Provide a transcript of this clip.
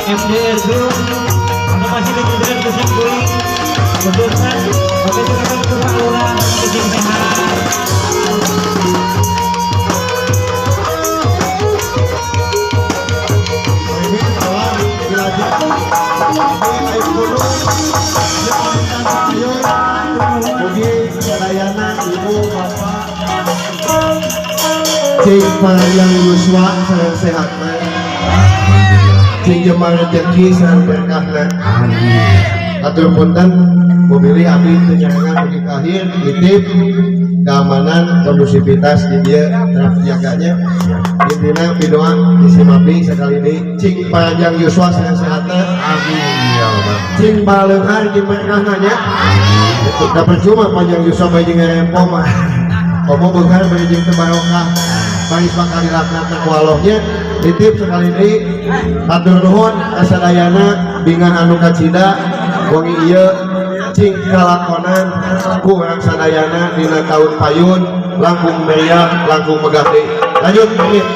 MDR Group untuk masih kemudian kesimpulan kemudian oke silakan ke Pak Lurah izin sehat. Cing yang Yuswa sayang sehat, Cing Jamal rezeki sayang berkah. atur punten mobilnya abdi tenyangan bagi kahir nitip keamanan kondusivitas di dia terap jaganya intinya bidoa isi mabdi sekali ini cing panjang yuswa sehat-sehatnya amin ya Allah cing baleunghar jeung berkahnya itu da percuma panjang yuswa bae jeung ngerempom mah komo beunghar bari jeung teu barokah bari bakal dilaknatna ku Allahnya nitip sekali ini hatur nuhun kasadayana bingah anu kacida wangi ieu cing kalakonan ku urang sadayana dina taun payun langkung meriah langkung megah deui lanjut pamit